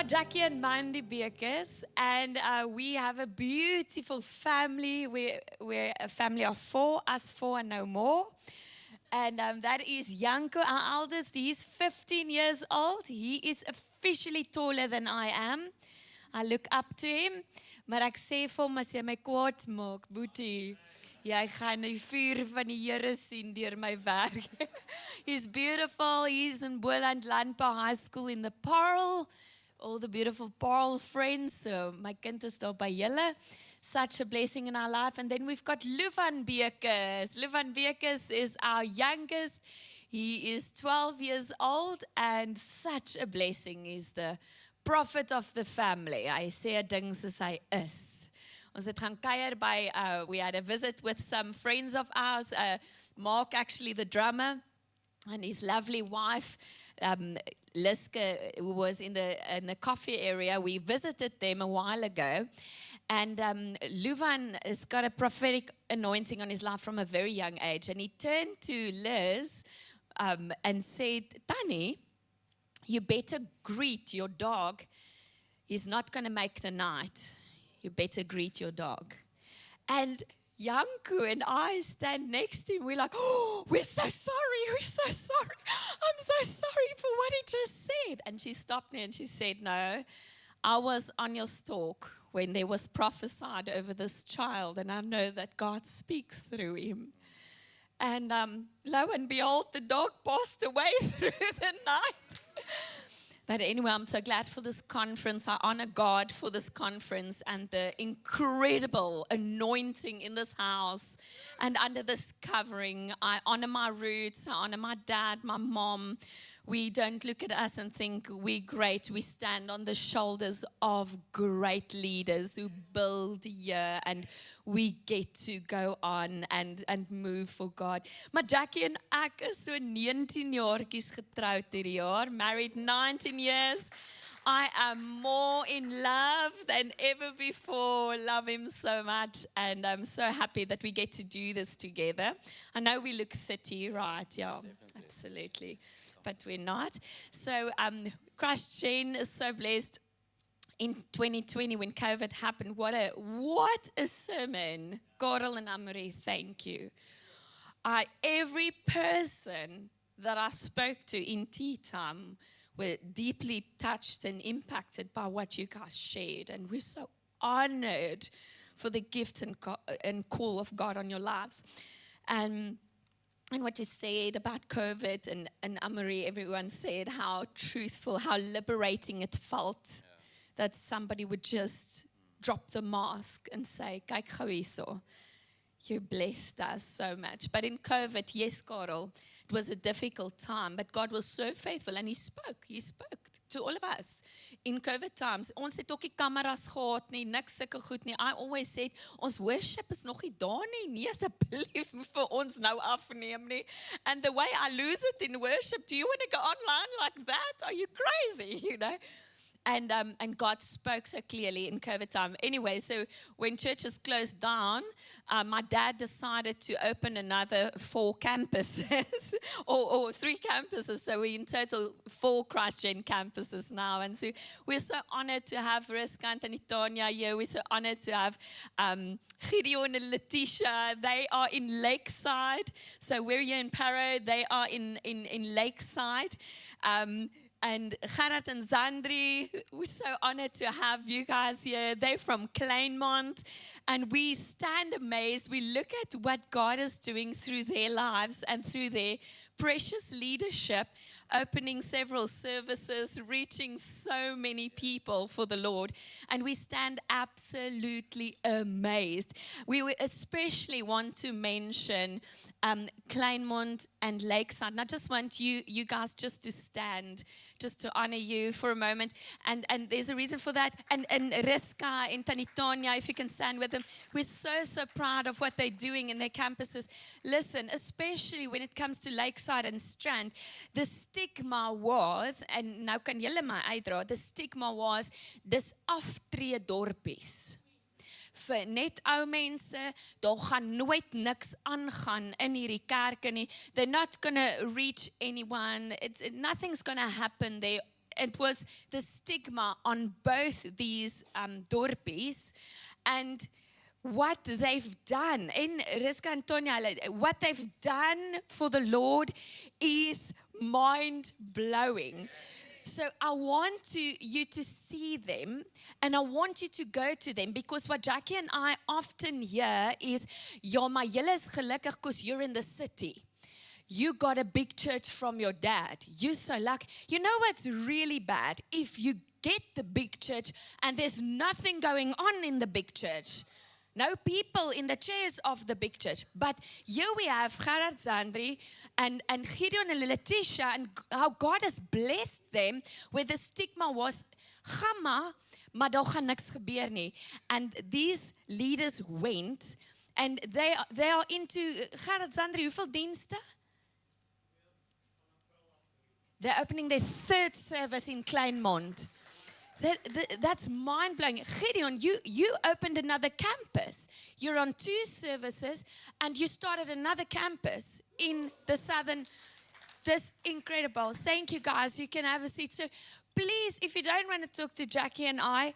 Jackie and Mandy Bekes, and we have a beautiful family. We're a family of four, us four and no more. And that is Janko, our eldest. He's 15 years old. He is officially taller than I am. I look up to him. Maar ek sê vir hom as jy my kwaad maak, boetie, jy gaan die vuur van die Here sien deur my werk. He's beautiful. He's in Boland Landbou High School in the Parel. All the beautiful Parel friends. So my kind is daar by julle. Such a blessing in our life. And then we've got Luvan Bekes. Luvan Bekes is our youngest. He is 12 years old and such a blessing. He's the prophet of the family. Hy sê 'n ding soos hy is. Ons het gaan kuier by, we had a visit with some friends of ours. Mark, actually the drummer, and his lovely wife, Liske, who was in the coffee area. We visited them a while ago. And Luvan has got a prophetic anointing on his life from a very young age. And he turned to Liz and said, Tanny, you better greet your dog. He's not going to make the night. You better greet your dog. And Janko and I stand next to him. We're like, oh, we're so sorry. We're so sorry. I'm so sorry for what he just said. And she stopped me and she said, no, I was on your stalk when there was prophesied over this child. And I know that God speaks through him. And lo and behold, the dog passed away through the night. But anyway, I'm so glad for this conference. I honor God for this conference and the incredible anointing in this house and under this covering. I honor my roots. I honor my dad, my mom. We don't look at us and think we're great. We stand on the shoulders of great leaders who build here, and we get to go on and move for God. Maar Jackie en ek is so 19 jaartjies getroud hierdie jaar, married 19 years. I am more in love than ever before. Love him so much, and I'm so happy that we get to do this together. I know we look 30, right? Yeah, definitely. Absolutely, but we're not. So, Christ Jane is so blessed. In 2020, when COVID happened, what a sermon. Karel and Amory, thank you. Every person that I spoke to in tea time were deeply touched and impacted by what you guys shared. And we're so honored for the gift and call of God on your lives. And what you said about COVID and Amory, everyone said how truthful, how liberating it felt that somebody would just drop the mask and say, kyk gou hierso. You blessed us so much. But in COVID, yes, Karel, it was a difficult time, but God was so faithful and He spoke to all of us. In COVID times, ons het ook nie kameras gehad nie, niks sulke goed nie. I always said, ons worship is nog nie daar nie asseblief vir ons nou afneem nie. And the way I lose it in worship, do you want to go online like that? Are you crazy, you know? And God spoke so clearly in COVID time. Anyway, so when churches closed down, my dad decided to open another 4 campuses, or 3 campuses. So we're in total 4 Christgen campuses now. And so we're so honored to have Riskant and Tanya here. We're so honored to have Gideon and Letitia. They are in Lakeside. So we're here in Parow. They are in Lakeside. And Gerard and Zandri, we're so honored to have you guys here. They're from Kleinmond. And we stand amazed. We look at what God is doing through their lives and through their precious leadership, opening several services, reaching so many people for the Lord. And we stand absolutely amazed. We especially want to mention Kleinmond and Lakeside. And I just want you guys just to stand, just to honor you for a moment. And there's a reason for that. And Riska and Tanitonia, if you can stand with them. We're so proud of what they're doing in their campuses. Listen, especially when it comes to Lakeside and Strand, the stigma was, and nou kan julle my uitdra, the stigma was, dis aftree dorpies. Vir net ou mense, daar gaan nooit niks aangaan in hierdie kerke nie. They're not going to reach anyone. Nothing's going to happen there. it was the stigma on both these dorpies, and what they've done, en Riska and Tonya, what they've done for the Lord is mind-blowing. So I want you to see them, and I want you to go to them, because what Jackie and I often hear is, ja, maar julle is gelukkig because you're in the city. You got a big church from your dad. You so lucky. You know what's really bad? If you get the big church and there's nothing going on in the big church. No people in the chairs of the big church. But here we have Gerard Zandri and Gideon and Letitia, and how God has blessed them, where the stigma was, gamma, maar daar gaan niks gebeur nie. And these leaders went, and they are into, Gerard Zandri, hoeveel dienste? They're opening their third service in Kleinmond. That's mind-blowing. Gideon, you opened another campus. You're on 2 services, and you started another campus in the southern. That's incredible. Thank you, guys. You can have a seat. So please, if you don't want to talk to Jackie and I,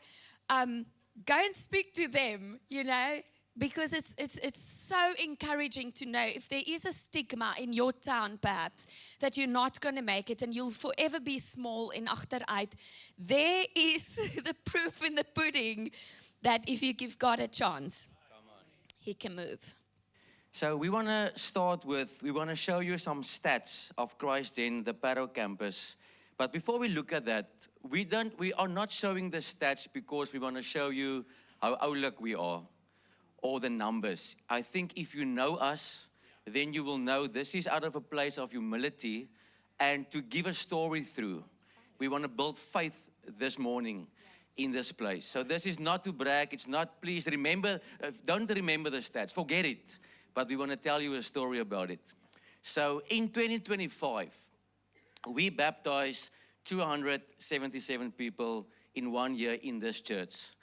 go and speak to them, you know, because it's so encouraging to know if there is a stigma in your town, perhaps, that you're not going to make it and you'll forever be small in achteruit. There is the proof in the pudding that if you give God a chance, He can move. So we want to show you some stats of Christgen, the Parow campus. But before we look at that, we are not showing the stats because we want to show you how oulik we are, or the numbers. I think if you know us, then you will know this is out of a place of humility and to give a story through. We want to build faith this morning in this place. So this is not to brag. It's not, please remember, don't remember the stats. Forget it. But we want to tell you a story about it. So in 2025, we baptized 277 people in 1 year in this church.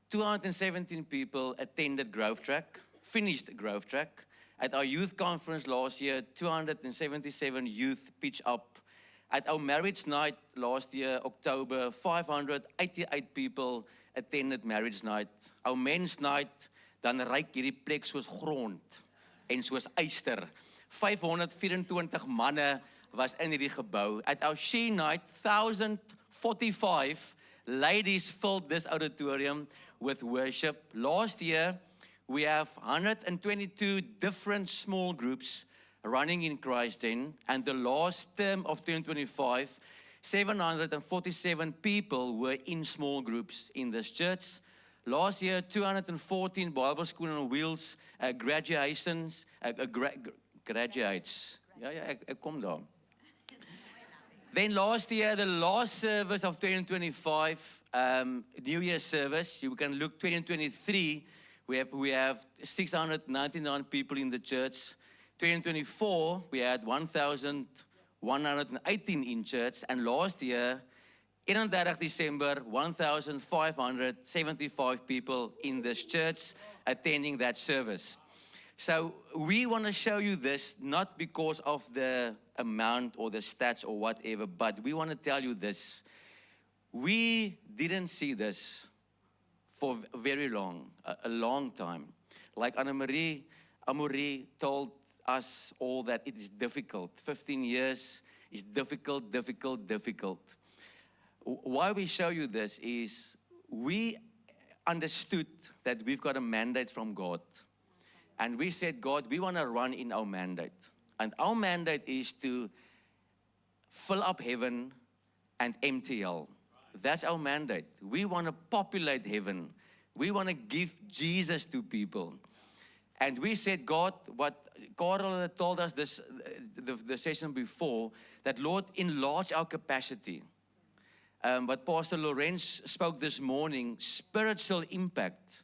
217 people attended Growth Track, finished Growth Track. At our youth conference last year, 277 youth pitch up. At our marriage night last year, October, 588 people attended marriage night. Our men's night, dan ryk hierdie plek soos grond en soos yster. 524 manne was in hierdie gebou. At our she night, 1,045 ladies filled this auditorium with worship. Last year, we have 122 different small groups running in Christgen, and the last term of 2025, 747 people were in small groups in this church. Last year, 214 Bible School on Wheels graduates. Ja, ek kom daar. Then last year, the last service of 2025, New Year service, you can look 2023, we have 699 people in the church. 2024, we had 1,118 in church. And last year, 31 December, 1,575 people in this church attending that service. So we want to show you this, not because of the amount or the stats or whatever, but we want to tell you this. We didn't see this for very long, a long time. Like Anne-Marie Amory told us all that it is difficult. 15 years is difficult. Why we show you this is we understood that we've got a mandate from God. And we said, God, we want to run in our mandate. And our mandate is to fill up heaven and empty hell. That's our mandate. We want to populate heaven. We want to give Jesus to people. And we said, God, what Carl told us this, the session before, that Lord, enlarge our capacity. What Pastor Lorenz spoke this morning, spiritual impact.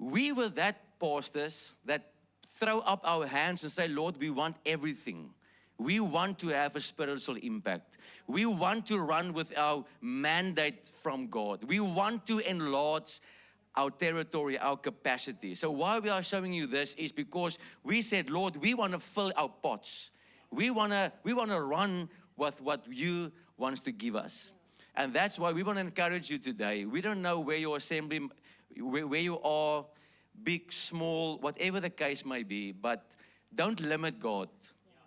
We were that pastors that throw up our hands and say, Lord, we want everything. We want to have a spiritual impact. We want to run with our mandate from God. We want to enlarge our territory, our capacity. So why we are showing you this is because we said, Lord, we want to fill our pots. We want to run with what you wants to give us. And that's why we want to encourage you today. We don't know where your assembly, where you are, big, small, whatever the case may be, but don't limit God.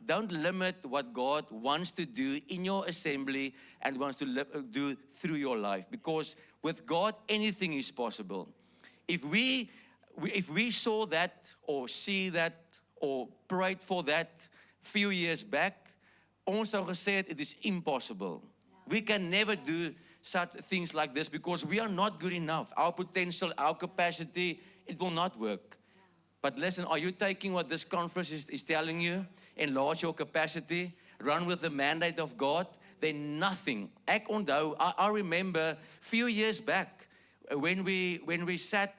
Don't limit what God wants to do in your assembly and wants to do through your life. Because with God, anything is possible. If we saw that or see that or prayed for that few years back, ons sou gesê het, it is impossible. We can never do such things like this because we are not good enough. Our potential, our capacity, it will not work. But listen, are you taking what this conference is telling you? Enlarge your capacity, run with the mandate of God. Then nothing. Ek onthou, I remember a few years back when we sat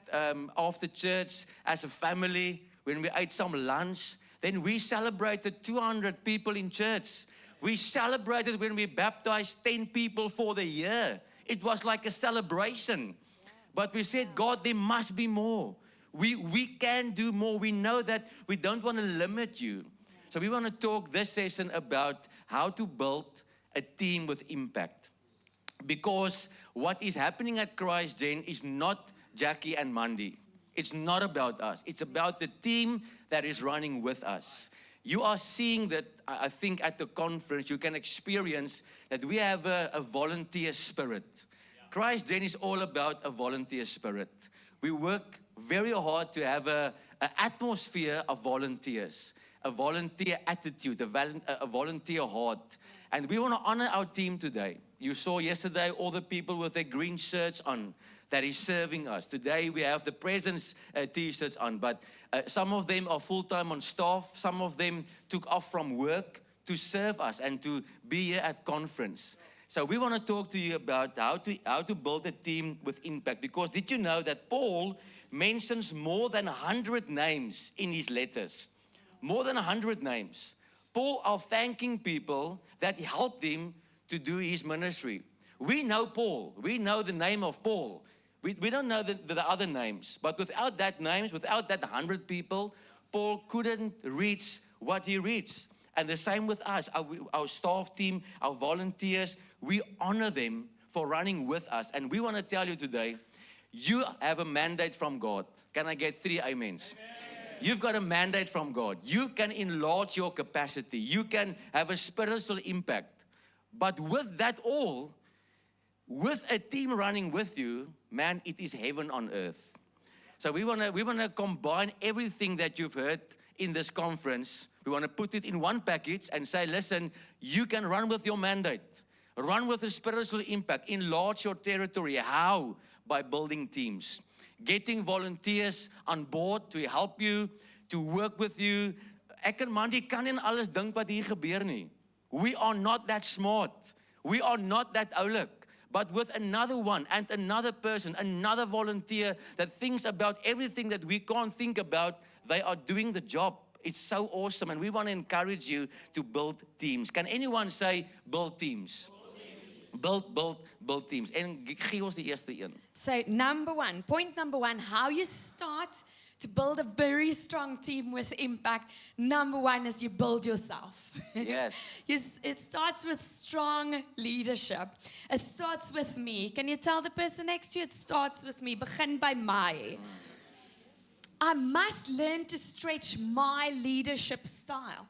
after church as a family, when we ate some lunch, then we celebrated 200 people in church. We celebrated when we baptized 10 people for the year. It was like a celebration. But we said, God, there must be more. We can do more. We know that we don't want to limit you. So we want to talk this session about how to build a team with impact. Because what is happening at Christ Gen is not Jackie and Mandy. It's not about us. It's about the team that is running with us. You are seeing that, I think at the conference, you can experience that we have a volunteer spirit. Christ Gen is all about a volunteer spirit. We work very hard to have an atmosphere of volunteers, a volunteer attitude, a volunteer heart. And we want to honor our team today. You saw yesterday all the people with their green shirts on that is serving us. Today we have the presence t-shirts on, but some of them are full-time on staff. Some of them took off from work to serve us and to be here at conference. So we want to talk to you about how to build a team with impact. Because did you know that Paul mentions more than 100 names in his letters? More than 100 names. Paul are thanking people that helped him to do his ministry. We know Paul. We know the name of Paul. We don't know the other names. But without that names, without that 100 people, Paul couldn't reach what he reached. And the same with us, our staff team, our volunteers, we honor them for running with us. And we want to tell you today, you have a mandate from God. Can I get 3 amens? Amen. You've got a mandate from God. You can enlarge your capacity. You can have a spiritual impact. But with that all, with a team running with you, man, it is heaven on earth. So we want to combine everything that you've heard in this conference. We want to put it in one package and say, listen, you can run with your mandate. Run with a spiritual impact. Enlarge your territory. How? By building teams. Getting volunteers on board to help you, to work with you. Ek en Mandy kan nie alles dink wat hier gebeur nie. We are not that smart. We are not that oulik. But with another one and another person, another volunteer that thinks about everything that we can't think about, they are doing the job. It's so awesome. And we want to encourage you to build teams. Can anyone say build teams? Build teams. En gee ons die eerste een. So point number one, how you start to build a very strong team with impact. Number one is you build yourself. Yes. It starts with strong leadership. It starts with me. Can you tell the person next to you? It starts with me. Begin by my. I must learn to stretch my leadership style.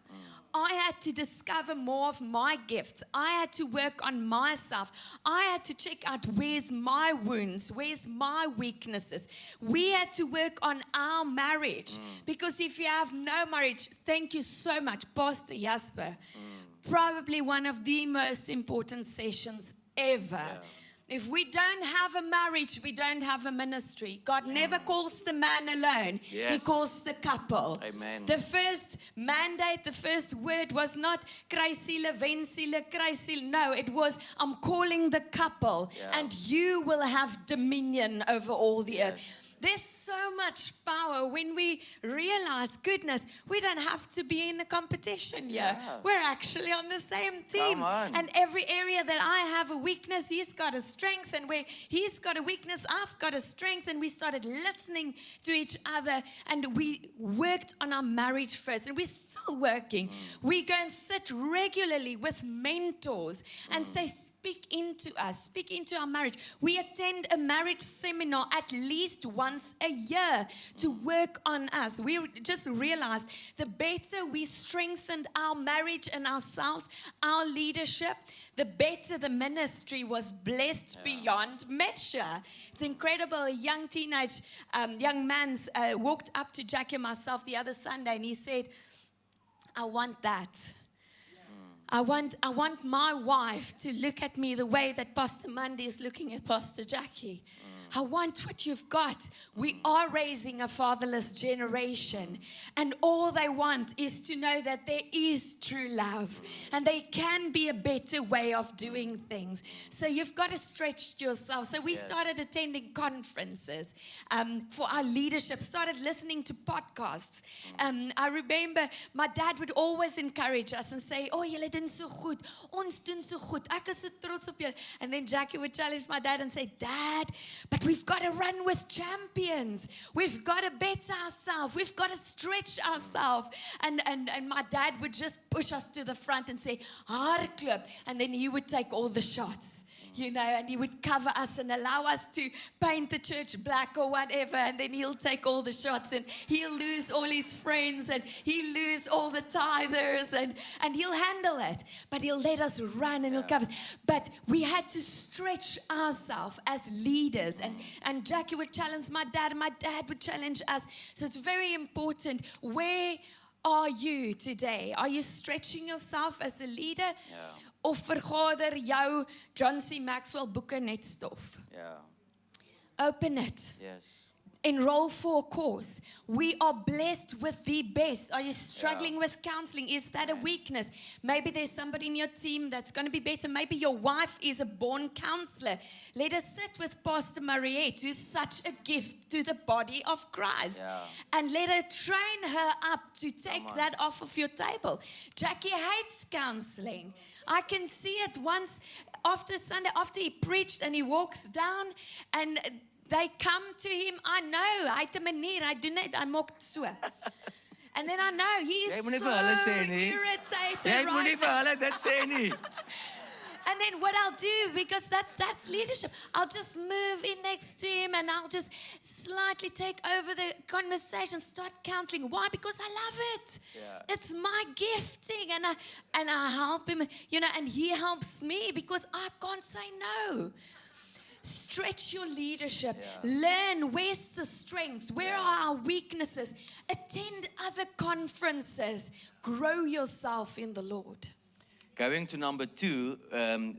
I had to discover more of my gifts. I had to work on myself. I had to check out where's my wounds, where's my weaknesses. We had to work on our marriage. Because if you have no marriage, thank you so much, Pastor Jasper. Probably one of the most important sessions ever. Yeah. If we don't have a marriage, we don't have a ministry. God never calls the man alone. Yes. He calls the couple. Amen. The first mandate, the first word was not kry siele, wen siele, kry siele. No, it was I'm calling the couple. Yeah. And you will have dominion over all the earth. There's so much power when we realize, goodness, we don't have to be in a competition here. Yeah. We're actually on the same team. Come on. And every area that I have a weakness, he's got a strength. And where he's got a weakness, I've got a strength. And we started listening to each other. And we worked on our marriage first. And we're still working. We go and sit regularly with mentors and say, speak into us, speak into our marriage. We attend a marriage seminar at least once a year to work on us. We just realized the better we strengthened our marriage and ourselves, our leadership, the better the ministry was blessed beyond measure. It's incredible. A young young man walked up to Jackie and myself the other Sunday and he said, I want that. I want my wife to look at me the way that Pastor Mandy is looking at Pastor Jackie. I want what you've got. We are raising a fatherless generation. And all they want is to know that there is true love. And there can be a better way of doing things. So you've got to stretch yourself. So we started attending conferences for our leadership, started listening to podcasts. I remember my dad would always encourage us and say, oh, julle doen so goed. Ons doen so goed. Ek is so trots op julle. And then Jackie would challenge my dad and say, Dad, but we've got to run with champions. We've got to better ourselves. We've got to stretch ourselves. And my dad would just push us to the front and say, hardloop. And then he would take all the shots. You know, and he would cover us and allow us to paint the church black or whatever. And then he'll take all the shots and he'll lose all his friends and he'll lose all the tithers and he'll handle it. But he'll let us run and he'll cover us. But we had to stretch ourselves as leaders. And Jackie would challenge my dad and my dad would challenge us. So it's very important. Where are you today? Are you stretching yourself as a leader? Yeah. Of vergader jou John C. Maxwell boeke net stof? Yeah. Open it. Yes. Enroll for a course. We are blessed with the best. Are you struggling with counseling? Is that a weakness? Maybe there's somebody in your team that's going to be better. Maybe your wife is a born counselor. Let us sit with Pastor Mariette, who's such a gift to the body of Christ. Yeah. And let her train her up to take that off of your table. Jackie hates counseling. I can see it once after Sunday, after he preached and he walks down and they come to him. I know, hy het 'n manier, hy doen net, hy maak so. And then I know he is Jy moenie so vir hulle sê nie. irritated Jy moenie right vir hulle dit sê nie. And then what I'll do, because that's leadership, I'll just move in next to him and I'll just slightly take over the conversation, start counseling. Why? Because I love it. Yeah. It's my gifting and I help him, you know, and he helps me because I can't say no. Stretch your leadership. Learn where's the strengths, where are our weaknesses. Attend other conferences. Grow yourself in the Lord. Going to number 2,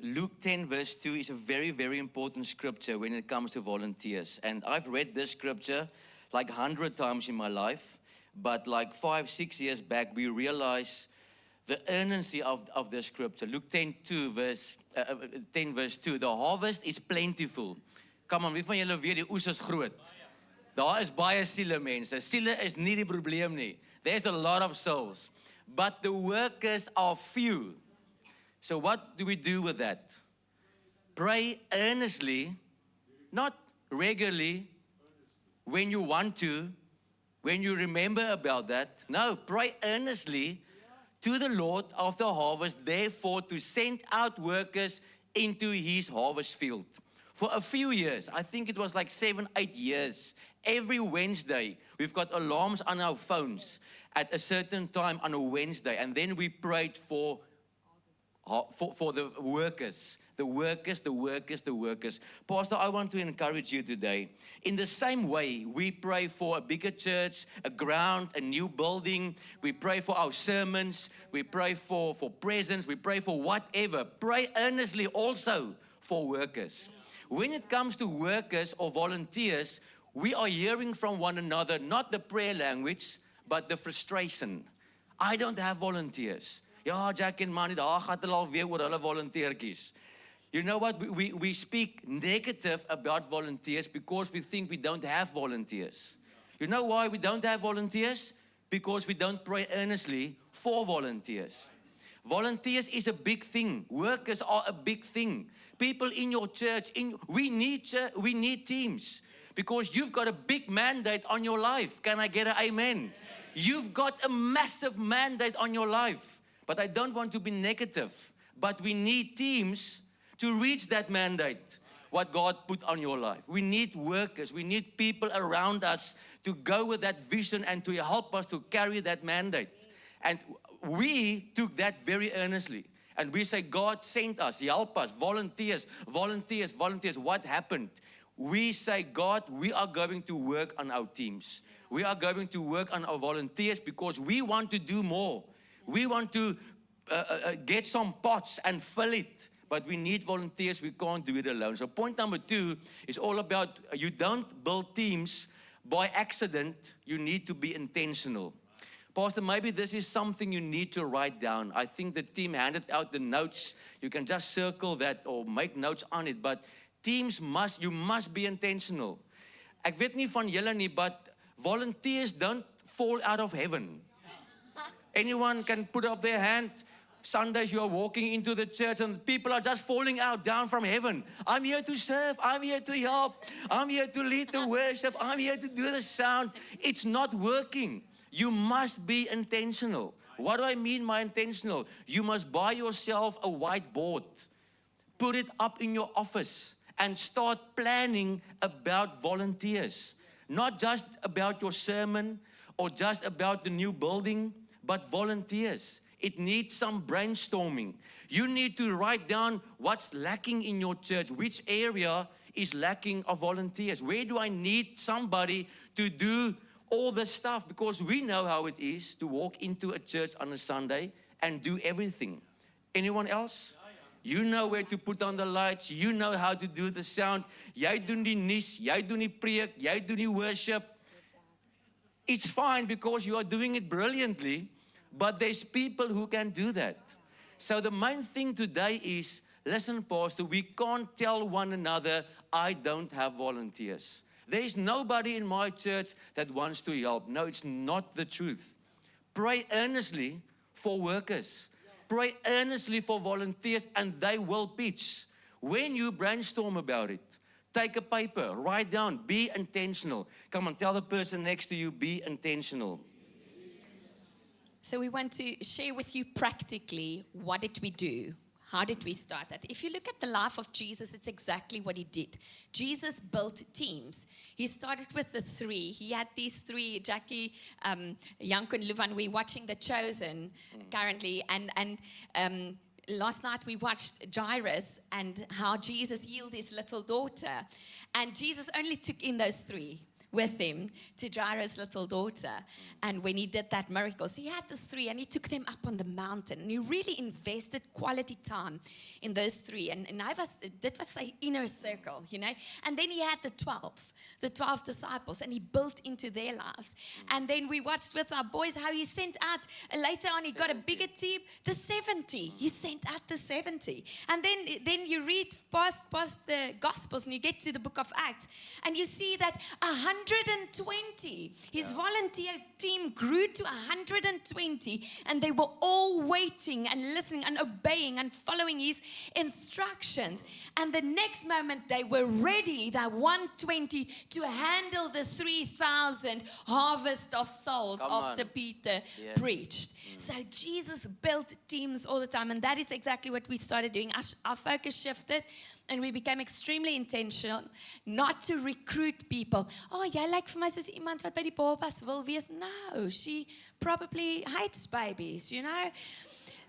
Luke 10 verse 2 is a very, very important scripture when it comes to volunteers. And I've read this scripture like 100 times in my life. But like 5-6 years back, we realized the urgency of the scripture. Luke 10 verse 2. The harvest is plentiful. Come on, wie van julle weet die oes is groot? Daar is baie siele mense. Siele is nie die probleem nie. There's a lot of souls. But the workers are few. So what do we do with that? Pray earnestly, not regularly, when you want to, when you remember about that. No, pray earnestly to the Lord of the harvest, therefore to send out workers into his harvest field. For a few years, I think it was like 7-8 years, every Wednesday, we've got alarms on our phones at a certain time on a Wednesday, and then we prayed for the workers. The workers. Pastor, I want to encourage you today. In the same way, we pray for a bigger church, a ground, a new building. We pray for our sermons. We pray for presence. We pray for whatever. Pray earnestly also for workers. When it comes to workers or volunteers, we are hearing from one another, not the prayer language, but the frustration. I don't have volunteers. Ja, Jack en Manny, daar gaan hulle al weer oor hulle volunteertjies. You know what? We speak negative about volunteers because we think we don't have volunteers. You know why we don't have volunteers? Because we don't pray earnestly for volunteers. Volunteers is a big thing. Workers are a big thing. People in your church, we need teams because you've got a big mandate on your life. Can I get an amen? You've got a massive mandate on your life. But I don't want to be negative. But we need teams to reach that mandate, what God put on your life. We need workers. We need people around us to go with that vision and to help us to carry that mandate. And we took that very earnestly. And we say, God sent us, help us, volunteers, volunteers, volunteers. What happened? We say, God, we are going to work on our teams. We are going to work on our volunteers because we want to do more. We want to get some pots and fill it. But we need volunteers. We can't do it alone. So point number 2 is all about you don't build teams by accident. You need to be intentional. Pastor, maybe this is something you need to write down. I think the team handed out the notes. You can just circle that or make notes on it. But teams you must be intentional. Ek weet nie van julle nie, but volunteers don't fall out of heaven. Anyone can put up their hand. Sundays you are walking into the church and people are just falling out down from heaven. I'm here to serve. I'm here to help. I'm here to lead the worship. I'm here to do the sound. It's not working. You must be intentional. What do I mean by intentional? You must buy yourself a whiteboard. Put it up in your office and start planning about volunteers. Not just about your sermon or just about the new building, but volunteers. It needs some brainstorming. You need to write down what's lacking in your church. Which area is lacking of volunteers? Where do I need somebody to do all the stuff? Because we know how it is to walk into a church on a Sunday and do everything. Anyone else? You know where to put on the lights. You know how to do the sound. Jy doen die nuus, jy doen die preek, jy doen die worship. It's fine because you are doing it brilliantly. But there's people who can do that. So the main thing today is, listen, Pastor, we can't tell one another, I don't have volunteers. There is nobody in my church that wants to help. No, it's not the truth. Pray earnestly for workers. Pray earnestly for volunteers and they will pitch. When you brainstorm about it, take a paper, write down, be intentional. Come on, tell the person next to you, be intentional. So we want to share with you practically, what did we do? How did we start that? If you look at the life of Jesus, it's exactly what he did. Jesus built teams. He started with the 3. He had these 3, Jackie, Janko and Luvan. We're watching The Chosen currently. And last night we watched Jairus and how Jesus healed his little daughter. And Jesus only took in those 3 with him to Jairus' little daughter. And when he did that miracle, so he had these 3 and he took them up on the mountain. And he really invested quality time in those 3. And that was an inner circle, you know. And then he had the 12 disciples, and he built into their lives. And then we watched with our boys how he sent out, later on he got a bigger team, the 70. He sent out the 70. And then you read past the Gospels and you get to the book of Acts, and you see that 120. His volunteer team grew to 120, and they were all waiting and listening and obeying and following his instructions. And the next moment they were ready, that 120, to handle the 3,000 harvest of souls after Peter preached. So Jesus built teams all the time, and that is exactly what we started doing. Our focus shifted, and we became extremely intentional not to recruit people. Oh, jy lyk vir my soos iemand wat by die babas wil wees. No, she probably hates babies, you know.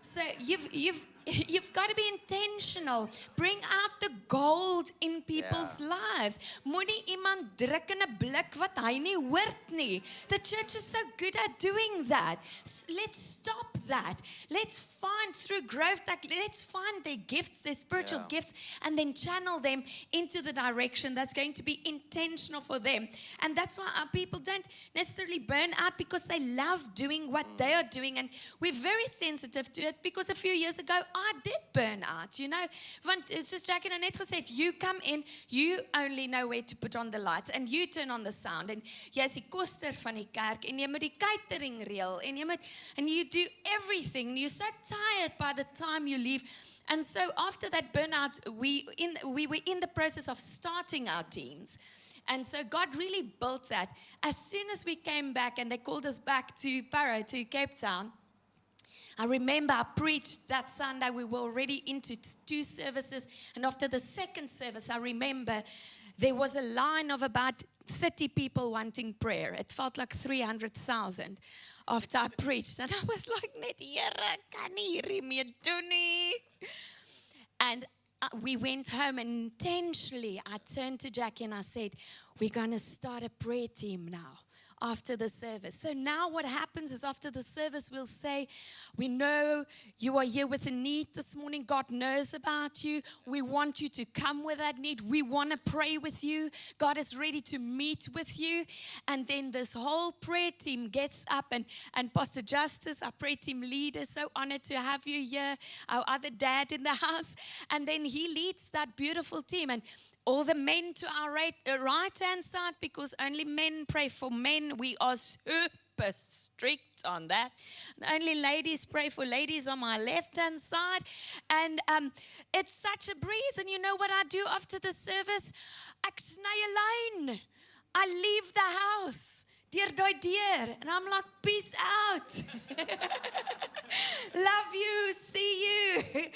So you've got to be intentional. Bring out the gold in people's lives. Moenie iemand druk in 'n blik wat hy nie hoort nie. The church is so good at doing that. Let's stop that. Let's find through growth, let's find their gifts, their spiritual gifts, and then channel them into the direction that's going to be intentional for them. And that's why our people don't necessarily burn out, because they love doing what they are doing. And we're very sensitive to it, because a few years ago, I did burn out, you know. Want soos Jackie nou net gesê het, you come in, you only know where to put on the lights and you turn on the sound en jy is die koster van die kerk en jy moet die catering reël en jy moet and you do everything. You're so tired by the time you leave. And so after that burnout, we were in the process of starting our teams. And so God really built that. As soon as we came back and they called us back to Parow, to Cape Town, I remember I preached that Sunday. We were already into 2 services. And after the second service, I remember there was a line of about 30 people wanting prayer. It felt like 300,000 after I preached. And I was like, net Here, kan nie hierdie mee doen nie. And we went home and intentionally I turned to Jackie and I said, we're going to start a prayer team now after the service. So now what happens is after the service we'll say, we know you are here with a need this morning. God knows about you. We want you to come with that need. We want to pray with you. God is ready to meet with you. And then this whole prayer team gets up and Pastor Justice, our prayer team leader, so honored to have you here, our other dad in the house. And then he leads that beautiful team. And all the men to our right-hand side, because only men pray for men. We are super strict on that. And only ladies pray for ladies on my left-hand side. And it's such a breeze. And you know what I do after the service? Ek sny 'n lyn. I leave the house. Deur daai deur. And I'm like, peace out. Love you. See you.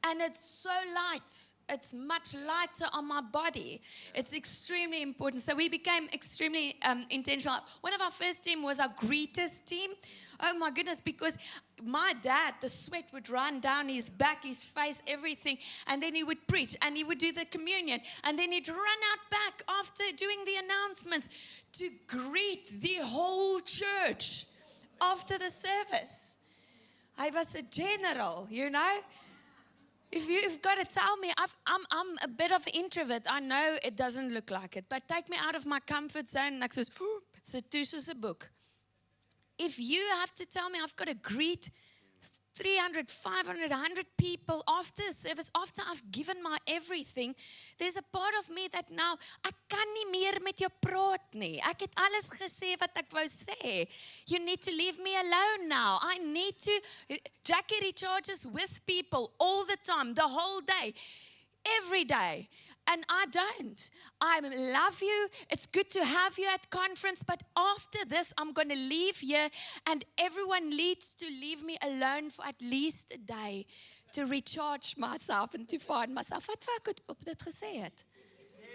And it's so light. It's much lighter on my body. It's extremely important. So we became extremely intentional. One of our first team was our greeters team. Oh my goodness, because my dad, the sweat would run down his back, his face, everything. And then he would preach and he would do the communion. And then he'd run out back after doing the announcements to greet the whole church after the service. I was a general, you know. If you've got to tell me, I'm a bit of an introvert. I know it doesn't look like it, but take me out of my comfort zone and I says, so toe soos 'n boek. If you have to tell me I've got to greet 300, 500, 100 people after a service, after I've given my everything, there's a part of me that now, ek kan nie meer met jou praat nie. Ek het alles gesê wat ek wou sê. You need to leave me alone now. I need to, Jackie recharges with people all the time, the whole day, every day. And I don't. I love you. It's good to have you at conference. But after this, I'm going to leave here. And everyone needs to leave me alone for at least a day to recharge myself and to find myself. Wat wou ek op dit gesê het?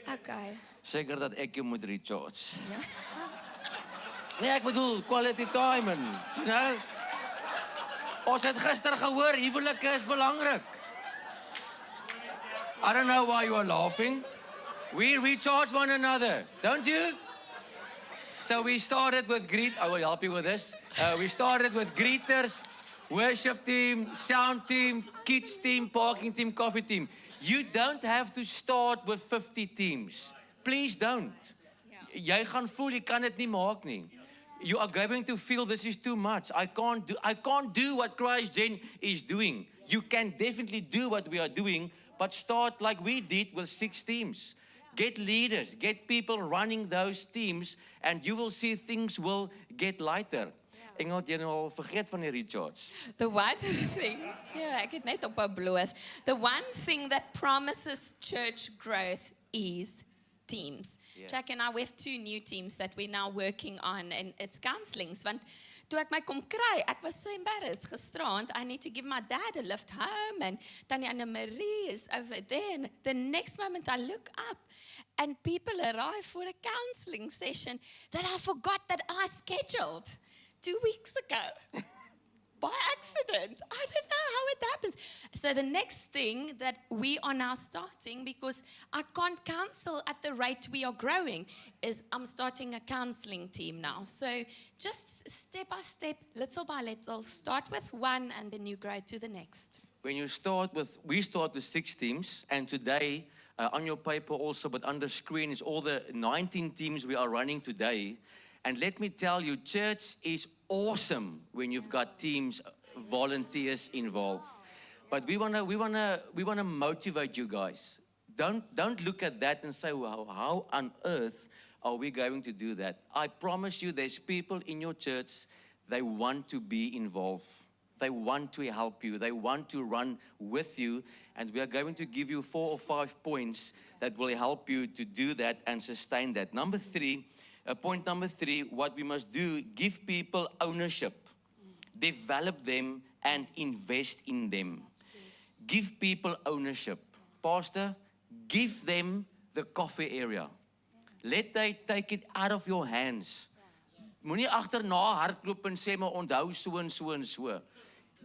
Okay. Seker dat ek jou moet recharge. Nee, ek bedoel quality time en, you know. Ons het gister gehoor, huwelike is belangrik. I don't know why you are laughing. We recharge one another, don't you? So we started with I will help you with this. We started with greeters, worship team, sound team, kids team, parking team, coffee team. You don't have to start with 50 teams. Please don't. Jy gaan voel jy kan dit nie maak nie. You are going to feel this is too much. I can't do what Christ Gen is doing. You can definitely do what we are doing. But start like we did with 6 teams. Get leaders, get people running those teams, and you will see things will get lighter. Engel, jy nou al vergeet van die recharge. The one thing, ek het net op 'n bloos. The one thing that promises church growth is teams. Yes. Jack and I, we have 2 new teams that we're now working on, and it's counselings. Want toe ek my kom kry, ek was so embarrassed gisterand. I need to give my dad a lift home, and Tannie Anna Marie is over there. And the next moment I look up, and people arrive for a counseling session that I forgot that I scheduled 2 weeks ago. By accident. I don't know how it happens. So the next thing that we are now starting, because I can't counsel at the rate we are growing, is I'm starting a counseling team now. So just step by step, little by little, start with 1 and then you grow to the next. When you we start with 6 teams, and today, on your paper also, but on the screen is all the 19 teams we are running today. And let me tell you, church is awesome when you've got teams, volunteers involved. But we wanna motivate you guys. Don't look at that and say, well, how on earth are we going to do that? I promise you, there's people in your church, they want to be involved. They want to help you. They want to run with you. And we are going to give you 4 or 5 points that will help you to do that and sustain that. Point number 3, what we must do, give people ownership. Develop them and invest in them. Give people ownership. Pastor, give them the coffee area. Let they take it out of your hands. Moenie agterna hardloop en sê maar onthou so en so en so.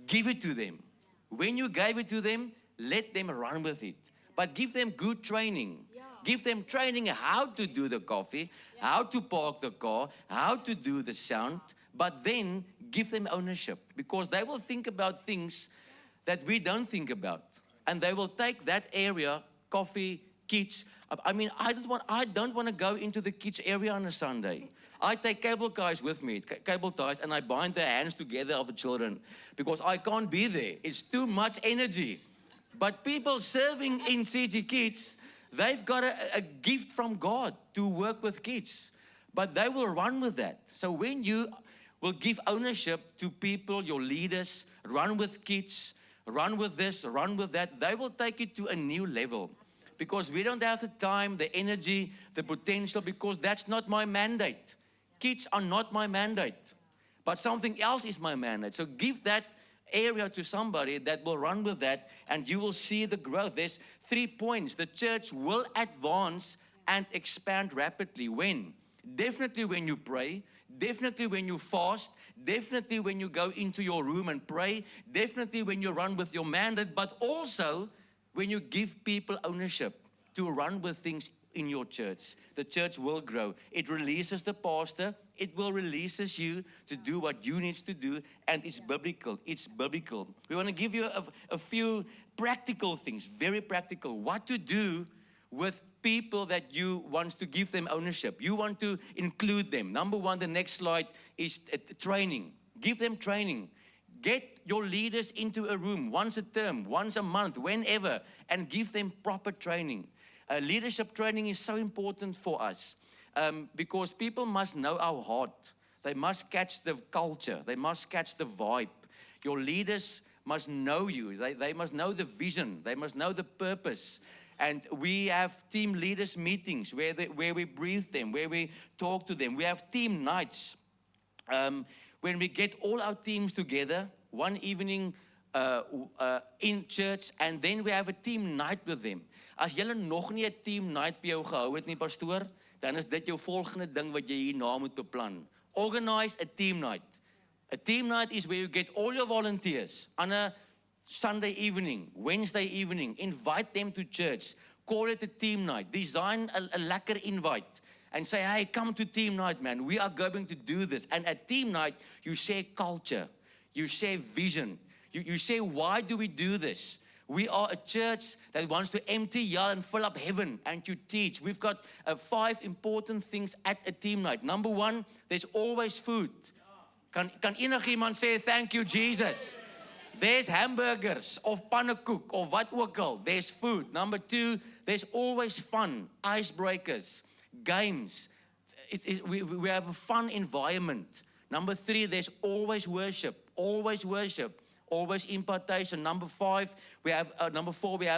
Give it to them. When you gave it to them, let them run with it. But give them good training. Give them training how to do the coffee, how to park the car, how to do the sound. But then give them ownership, because they will think about things that we don't think about. And they will take that area, coffee, kids. I mean, I don't want to go into the kids area on a Sunday. I take cable ties with me, cable ties, and I bind the hands together of the children because I can't be there. It's too much energy. But people serving in CG Kids, they've got a gift from God to work with kids. But they will run with that. So when you will give ownership to people, your leaders, run with kids, run with this, run with that, they will take it to a new level. Because we don't have the time, the energy, the potential, because that's not my mandate. Kids are not my mandate. But something else is my mandate. So give that area to somebody that will run with that, and you will see the growth. There's 3 points. The church will advance and expand rapidly. When? Definitely when you pray. Definitely when you fast. Definitely when you go into your room and pray. Definitely when you run with your mandate. But also when you give people ownership to run with things in your church. The church will grow. It releases the pastor. It will releases you to do what you need to do. And it's biblical. It's biblical. We want to give you a few practical things. Very practical. What to do with people that you want to give them ownership. You want to include them. Number 1, the next slide is training. Give them training. Get your leaders into a room once a term, once a month, whenever, and give them proper training. Leadership training is so important for us because people must know our heart. They must catch the culture. They must catch the vibe. Your leaders must know you. They must know the vision. They must know the purpose. And we have team leaders meetings where we brief them, where we talk to them. We have team nights. When we get all our teams together, one evening in church, and then we have a team night with them. As jy nog nie 'n team night by jou gehou het nie, pastoor, dan is dit jou volgende ding wat jy hierna moet beplan. Organize a team night. A team night is where you get all your volunteers on a Sunday evening, Wednesday evening. Invite them to church. Call it a team night. Design a lekker invite. And say, hey, come to team night, man. We are going to do this. And at team night, you share culture. You share vision. You say, why do we do this? We are a church that wants to empty hell and fill up heaven, and you teach. We've got 5 important things at a team night. Number 1, there's always food. Kan enigiemand sê, thank you, Jesus? There's hamburgers of pannenkoek of wat ook al. There's food. Number 2, there's always fun, icebreakers, games. We have a fun environment. Number 3, there's always worship. Always worship. Always impartation. Number 4, we have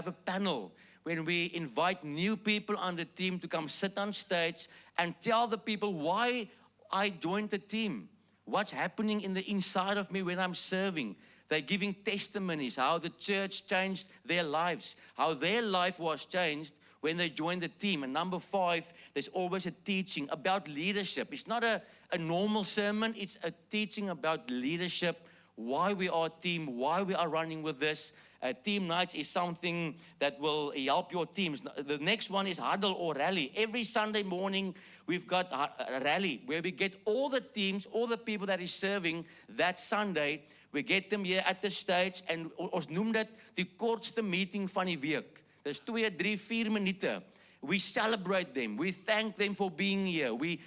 a panel when we invite new people on the team to come sit on stage and tell the people why I joined the team. What's happening in the inside of me when I'm serving. They're giving testimonies, how the church changed their lives, how their life was changed when they joined the team. And number 5, there's always a teaching about leadership. It's not a normal sermon. It's a teaching about leadership, why we are a team, why we are running with this. Team nights is something that will help your teams. The next one is huddle or rally. Every Sunday morning, we've got a rally where we get all the teams, all the people that is serving that Sunday. We get them here at the stage, and ons noem dit die kortste meeting van die week. Dis 2, 3, 4 minute. We celebrate them. We thank them for being here. We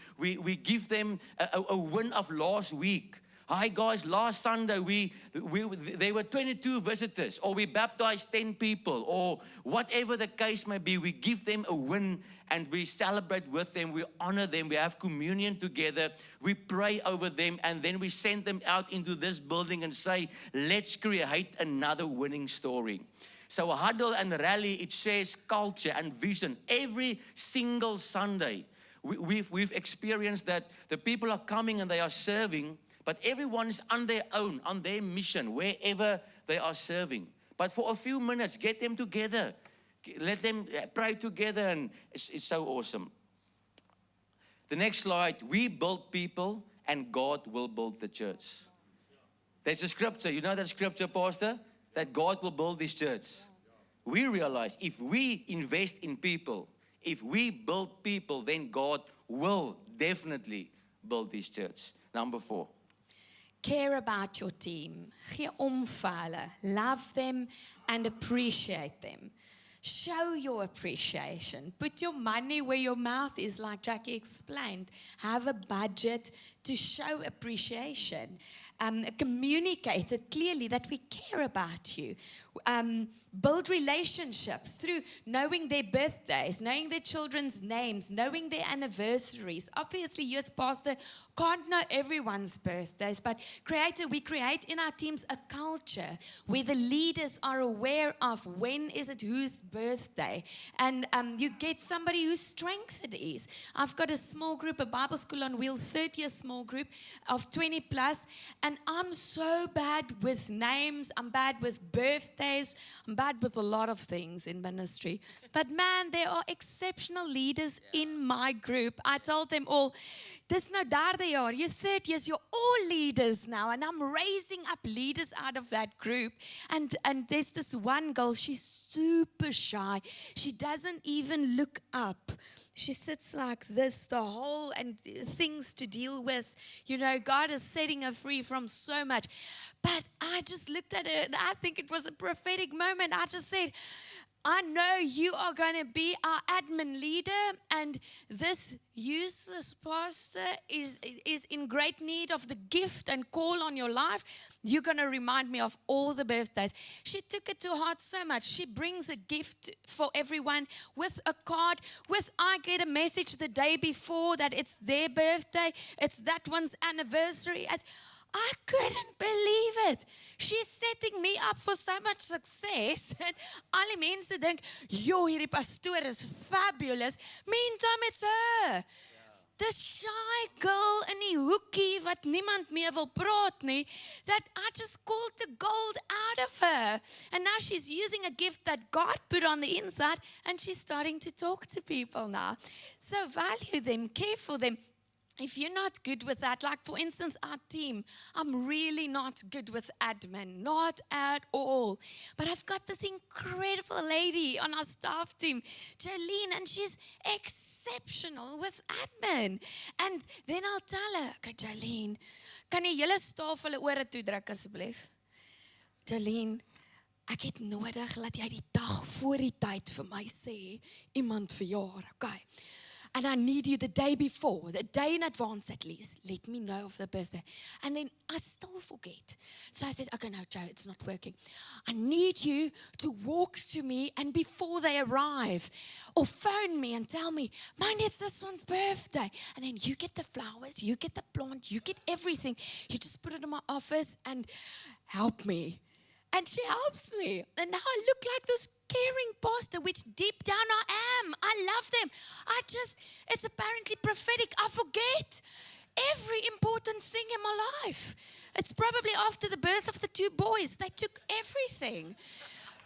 give them a win of last week. Hi guys, last Sunday there were 22 visitors, or we baptized 10 people, or whatever the case may be. We give them a win and we celebrate with them, we honor them, we have communion together, we pray over them, and then we send them out into this building and say, let's create another winning story. So a huddle and rally, it shares culture and vision every single Sunday. We've experienced that the people are coming and they are serving, but everyone is on their own, on their mission, wherever they are serving. But for a few minutes, get them together. Let them pray together, and it's so awesome. The next slide, we build people and God will build the church. There's a scripture, you know that scripture, Pastor? That God will build this church. We realize if we invest in people, if we build people, then God will definitely build this church. Number 4. Care about your team. Gee om vir hulle. Love them and appreciate them. Show your appreciation. Put your money where your mouth is, like Jackie explained. Have a budget to show appreciation. Communicate it clearly that we care about you. Build relationships through knowing their birthdays, knowing their children's names, knowing their anniversaries. Obviously, you as pastor can't know everyone's birthdays, but we create in our teams a culture where the leaders are aware of when is it whose birthday, and you get somebody whose strength it is. I've got a small group, a Bible School on Wheels, 30 small group of 20 plus, and I'm so bad with names, I'm bad with birthdays, I'm bad with a lot of things in ministry. But man, there are exceptional leaders in my group. I told them all, dis nou derde jaar, you're 30 years, you're all leaders now, and I'm raising up leaders out of that group. And there's this one girl, she's super shy. She doesn't even look up. She sits like this the whole, and things to deal with. You know, God is setting her free from so much. But I just looked at her and I think it was a prophetic moment. I just said, I know you are going to be our admin leader, and this useless pastor is in great need of the gift and call on your life. You're going to remind me of all the birthdays. She took it to heart so much. She brings a gift for everyone with a card, I get a message the day before that it's their birthday, it's that one's anniversary. I couldn't believe it. She's setting me up for so much success. En alle mense dink, "Jo, hierdie pastoor is fabulous." Meantime, it's her. The shy girl in die hoekie wat niemand meer wil praat nie, that I just called the gold out of her. And now she's using a gift that God put on the inside, and she's starting to talk to people now. So value them, care for them. If you're not good with that, like for instance, our team, I'm really not good with admin, not at all. But I've got this incredible lady on our staff team, Jolene, and she's exceptional with admin. And then I'll tell her, okay, Jolene, kan jy julle staf hulle ore toedruk asseblief? Jolene, ek het nodig dat jy die dag voor die tyd vir my sê, iemand verjaar, okay? And I need you the day before, the day in advance at least. Let me know of the birthday. And then I still forget. So I said, okay, no, Joe, it's not working. I need you to walk to me, and before they arrive, or phone me and tell me, mind, it's this one's birthday. And then you get the flowers, you get the plant, you get everything. You just put it in my office and help me. And she helps me. And now I look like this caring pastor, which deep down I am. I love them. It's apparently prophetic. I forget every important thing in my life. It's probably after the birth of the 2 boys. They took everything.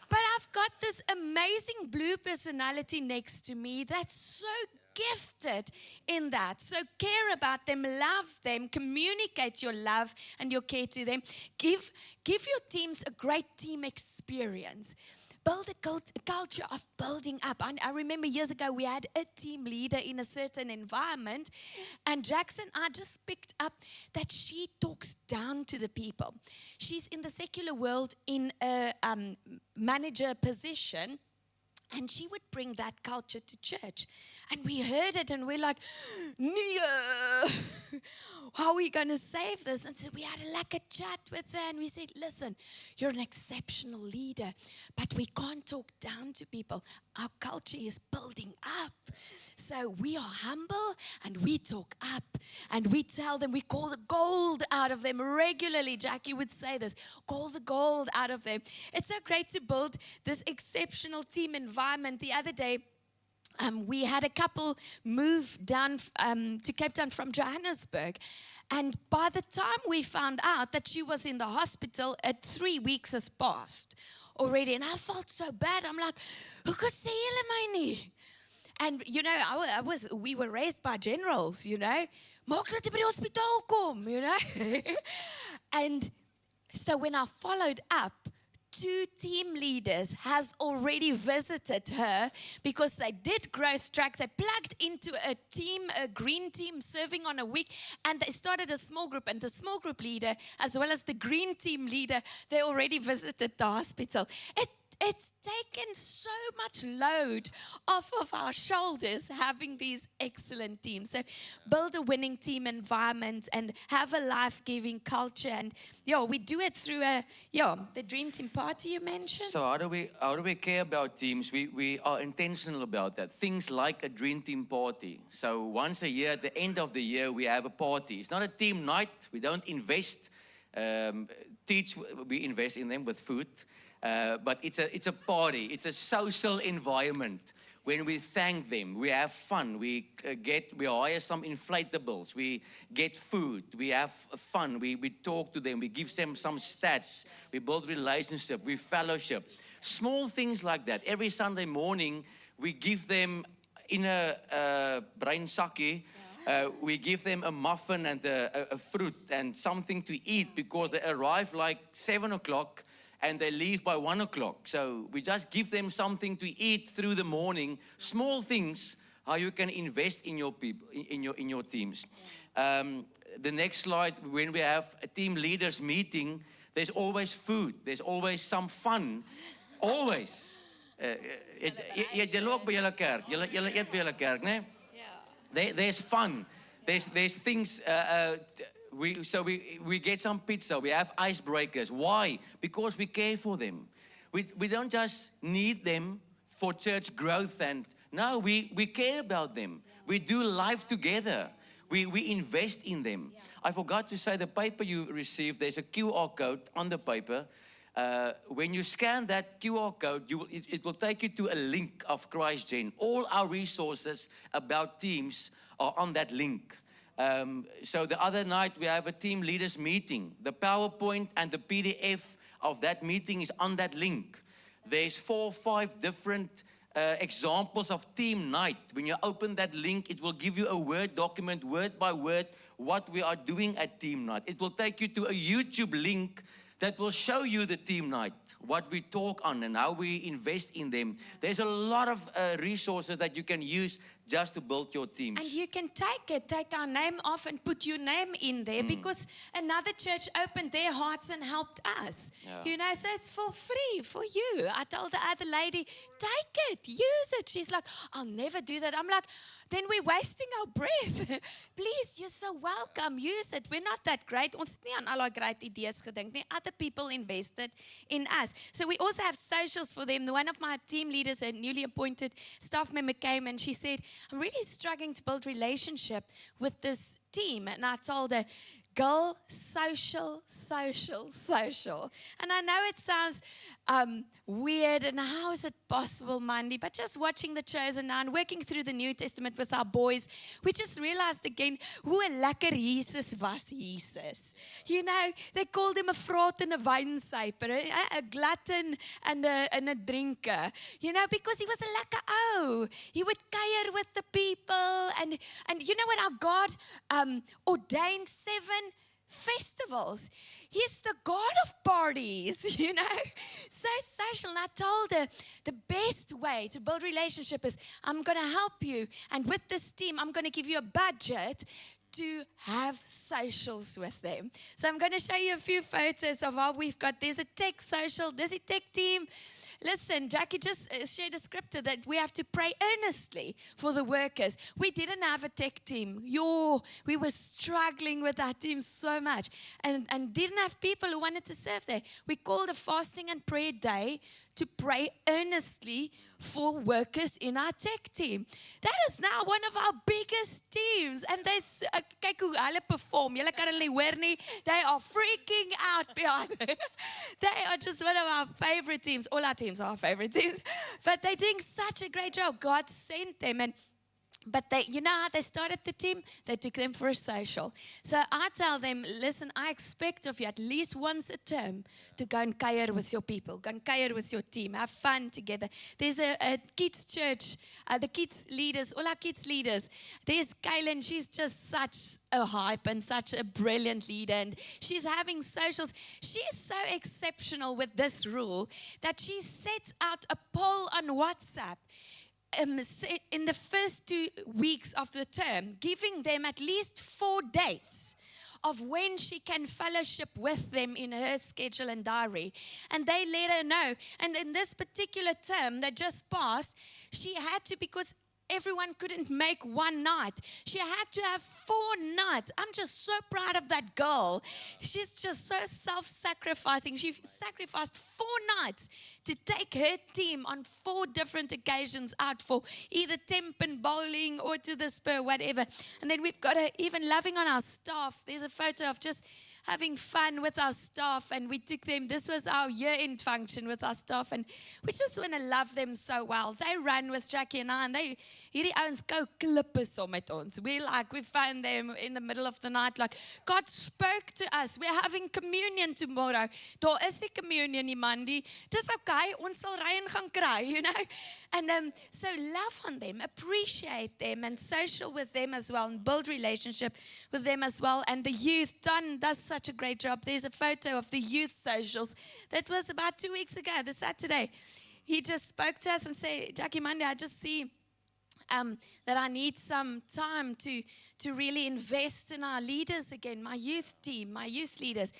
But I've got this amazing blue personality next to me that's so gifted in that. So care about them, love them, communicate your love and your care to them. Give your teams a great team experience. Build a culture of building up. I remember years ago we had a team leader in a certain environment, and Jackson, I just picked up that she talks down to the people. She's in the secular world in a manager position, And she would bring that culture to church. And we heard it and we're like, Nia, how are we going to save this? And so we had a chat with her and we said, listen, you're an exceptional leader, but we can't talk down to people. Our culture is building up. So we are humble and we talk up and we tell them, we call the gold out of them regularly. Jackie would say this, call the gold out of them. It's so great to build this exceptional team environment. The other day, we had a couple move down to Cape Town from Johannesburg. And by the time we found out that she was in the hospital, 3 weeks has passed already. And I felt so bad. I'm like, who could say my knee? And, you know, we were raised by generals, you know. Maak dat jy by die hospitaal kom, you know. And so when I followed up, 2 team leaders has already visited her because they did growth track. They plugged into a team, a green team serving on a week, and they started a small group. And the small group leader, as well as the green team leader, they already visited the hospital. It's taken so much load off of our shoulders having these excellent teams. So build a winning team environment and have a life-giving culture. And we do it through the Dream Team Party you mentioned. So how do we care about teams? We are intentional about that. Things like a Dream Team Party. So once a year, at the end of the year, we have a party. It's not a team night. We don't invest. We invest in them with food. But it's a party. It's a social environment. When we thank them, we have fun. We hire some inflatables. We get food. We have fun. We talk to them. We give them some stats. We build relationship. We fellowship. Small things like that. Every Sunday morning, we give them in a brain sakkie. We give them a muffin and a fruit and something to eat because they arrive like 7 o'clock. And they leave by 1 o'clock. So we just give them something to eat through the morning. Small things, how you can invest in your people, in your teams. The next slide, when we have a team leaders meeting, there's always food. There's always some fun. Always. Julle ook by julle kerk. Julle eet by julle kerk, né? There's fun. There's things. We get some pizza. We have icebreakers. Why? Because we care for them. We don't just need them for church growth. No, we care about them. We do life together. We invest in them. I forgot to say the paper you received, there's a QR code on the paper. When you scan that QR code, it will take you to a link of ChristGen. All our resources about teams are on that link. So the other night we have a team leaders meeting. The PowerPoint and the PDF of that meeting is on that link. There's 4 or 5 different examples of team night. When you open that link, it will give you a Word document, word by word, what we are doing at team night. It will take you to a YouTube link that will show you the team night, what we talk on and how we invest in them. There's a lot of resources that you can use just to build your teams. And you can take our name off and put your name in there because another church opened their hearts and helped us. Yeah. You know, so it's for free for you. I told the other lady, take it, use it. She's like, I'll never do that. I'm like, then we're wasting our breath. Please, you're so welcome. Use it. We're not that great. Ons het nie aan al our great ideas gedink nie. Other people invested in us. So we also have socials for them. One of my team leaders, a newly appointed staff member, came and she said, I'm really struggling to build relationship with this team. And I told her, go social. And I know it sounds weird and how is it possible, Mandy? But just watching The Chosen now and working through the New Testament with our boys, we just realized again hoe lekker Jesus was Jesus. You know, they called him a fraud and a wijnsuiper, a glutton and a drinker. You know, because he was a lekker ou. He would kuier with the people. And you know what, our God ordained 7 festivals. He's the God of parties, you know. So social. And I told her the best way to build relationship is I'm going to help you. And with this team, I'm going to give you a budget to have socials with them. So I'm going to show you a few photos of what we've got. There's a tech social, there's a tech team. listen, Jackie just shared a scripture that we have to pray earnestly for the workers. We didn't have a tech team. We were struggling with that team so much and didn't have people who wanted to serve there. We called a fasting and prayer day to pray earnestly for workers in our tech team. That is now one of our biggest teams. And they kyk hoe hulle perform. Julle kan hulle nie hoor nie. They are freaking out behind. They are just one of our favorite teams. All our teams are our favorite teams. But they're doing such a great job. God sent them. But they, you know how they started the team? They took them for a social. So I tell them, listen, I expect of you at least once a term to go and kuier with your people, go and kuier with your team, have fun together. There's a kids church, the kids leaders, all our kids leaders. There's Kaylin, she's just such a hype and such a brilliant leader. And she's having socials. She's so exceptional with this rule that she sets out a poll on WhatsApp in the first 2 weeks of the term, giving them at least 4 dates of when she can fellowship with them in her schedule and diary. And they let her know. And in this particular term that just passed, she had to, because everyone couldn't make one night. She had to have 4 nights. I'm just so proud of that girl. She's just so self-sacrificing. She sacrificed 4 nights to take her team on 4 different occasions out for either temp and bowling or to the Spur, whatever. And then we've got her even loving on our staff. There's a photo of just having fun with our staff, and we took them. This was our year-end function with our staff, and we just want to love them so well. They run with Jackie and I, and hierdie ouens go klippe saam met ons. We found them in the middle of the night, like, God spoke to us. We're having communion tomorrow. Daar is die communion, die Mandy. Dis okay, ons sal ry en gaan kry, you know. And so love on them, appreciate them, and social with them as well, and build relationship with them as well. And the youth, Don does such a great job. There's a photo of the youth socials. That was about 2 weeks ago, the Saturday. He just spoke to us and said, Jackie Monday, I just see that I need some time to really invest in our leaders again, my youth team, my youth leaders.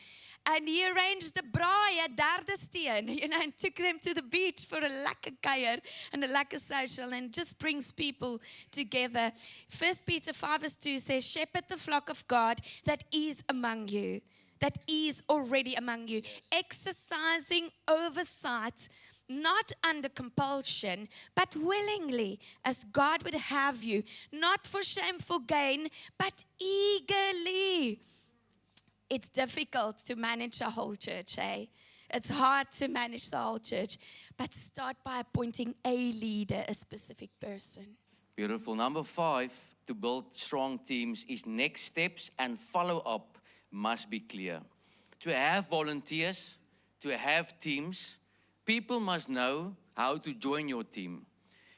And he arranged the braai at Dardesteen, you know, and took them to the beach for a lekker kuier and a lekker social, and just brings people together. 1 Peter 5:2 says, shepherd the flock of God that is among you, that is already among you, exercising oversight, not under compulsion, but willingly, as God would have you, not for shameful gain, but eagerly. It's difficult to manage a whole church, eh? It's hard to manage the whole church, but start by appointing a leader, a specific person. Beautiful. Number 5, to build strong teams, is next steps and follow-up must be clear. To have volunteers, to have teams, people must know how to join your team.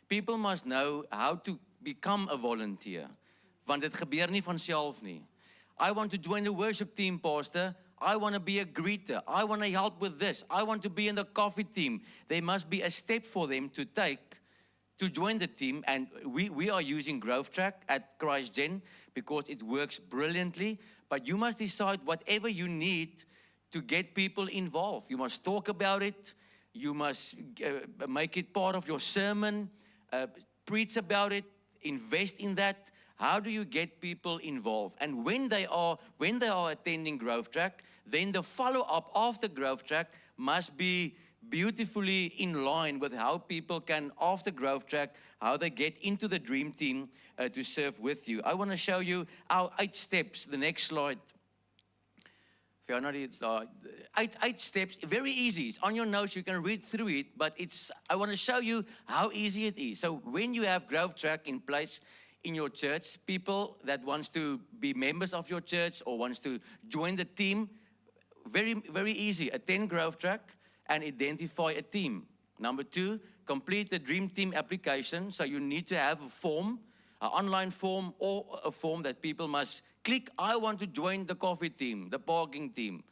People must know how to become a volunteer. Want dit gebeur nie van self nie. I want to join the worship team, Pastor. I want to be a greeter. I want to help with this. I want to be in the coffee team. There must be a step for them to take to join the team. And we are using Growth Track at Christ Gen because it works brilliantly. But you must decide whatever you need to get people involved. You must talk about it. You must make it part of your sermon. Preach about it. Invest in that. How do you get people involved? And when they are attending Growth Track, then the follow-up after Growth Track must be beautifully in line with how people can, after Growth Track, how they get into the dream team to serve with you. I want to show you our 8 steps. The next slide. If you're not 8 steps, very easy. It's on your notes. You can read through it, but I want to show you how easy it is. So when you have Growth Track in place in your church, people that wants to be members of your church or wants to join the team, very, very easy. Attend Growth Track and identify a team. Number 2, complete the Dream Team application. So you need to have a form, an online form, or a form that people must click. I want to join the coffee team, the parking team,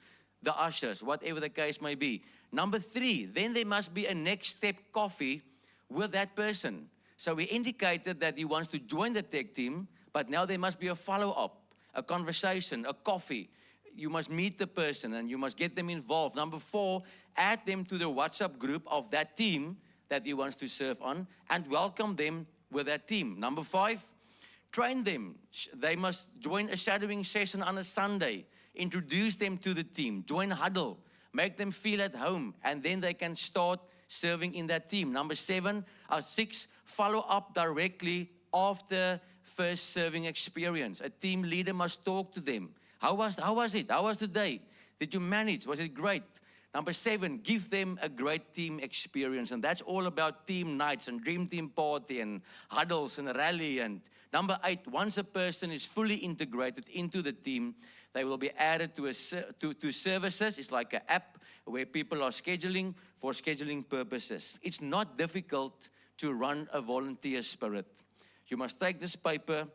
the ushers, whatever the case may be. Number 3, then there must be a next step coffee with that person. So we indicated that he wants to join the tech team, but now there must be a follow-up, a conversation, a coffee. you must meet the person and you must get them involved. Number 4, add them to the WhatsApp group of that team that he wants to serve on and welcome them with that team. Number 5, train them. They must join a shadowing session on a Sunday. Introduce them to the team. Join huddle. Make them feel at home. And then they can start serving in that team. Number 6, follow up directly after first serving experience. A team leader must talk to them. How was it? How was today? Did you manage? Was it great? Number 7, give them a great team experience. And that's all about team nights and dream team party and huddles and rally. And number 8, once a person is fully integrated into the team, they will be added to services. It's like an app where people are scheduling for scheduling purposes. It's not difficult to run a volunteer spirit. You must take this paper,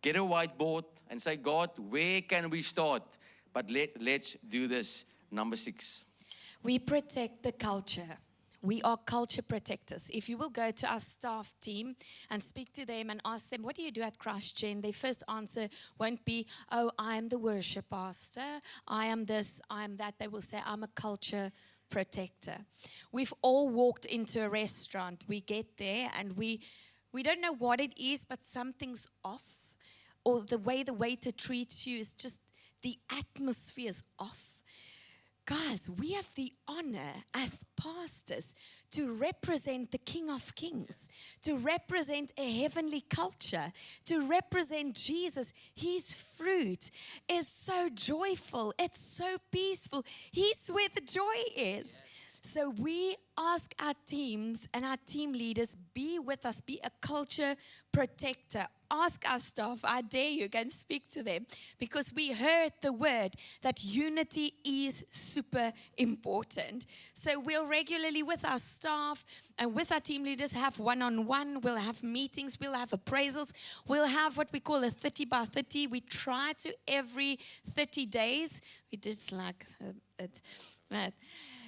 get a whiteboard, and say, God, where can we start? But let's do this. Number 6. We protect the culture. We are culture protectors. If you will go to our staff team and speak to them and ask them, what do you do at ChristGen? Their first answer won't be, oh, I am the worship pastor. I am this, I am that. They will say, I'm a culture protector. We've all walked into a restaurant. We get there and we don't know what it is, but something's off. Or the way the waiter treats you is just, the atmosphere is off. Guys, we have the honor as pastors to represent the King of Kings, to represent a heavenly culture, to represent Jesus. His fruit is so joyful. It's so peaceful. He's where the joy is. So we ask our teams and our team leaders, be with us, be a culture protector. Ask our staff, I dare you, go and speak to them. Because we heard the word that unity is super important. So we'll regularly with our staff and with our team leaders have one-on-one. We'll have meetings, we'll have appraisals. We'll have what we call a 30 by 30. We try to every 30 days. We did like it.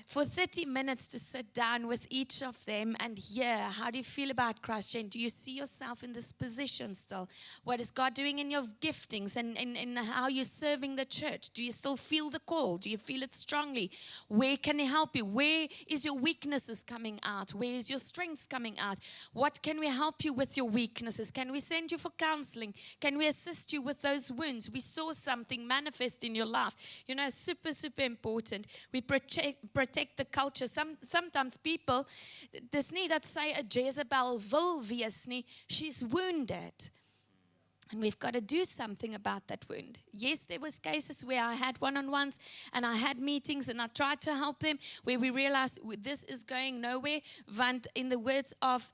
For 30 minutes to sit down with each of them and hear, how do you feel about ChristGen? Do you see yourself in this position still? What is God doing in your giftings and in how you're serving the church? Do you still feel the call? Do you feel it strongly? Where can He help you? Where is your weaknesses coming out? Where is your strengths coming out? What can we help you with your weaknesses? Can we send you for counseling? Can we assist you with those wounds? We saw something manifest in your life. You know, super, super important. We protect the culture. Sometimes people, dis nie dat sy 'n Jezebel wil wees nie, she's wounded. And we've got to do something about that wound. Yes, there was cases where I had one-on-ones and I had meetings and I tried to help them where we realized this is going nowhere. Want in the words of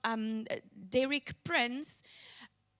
Derek Prince,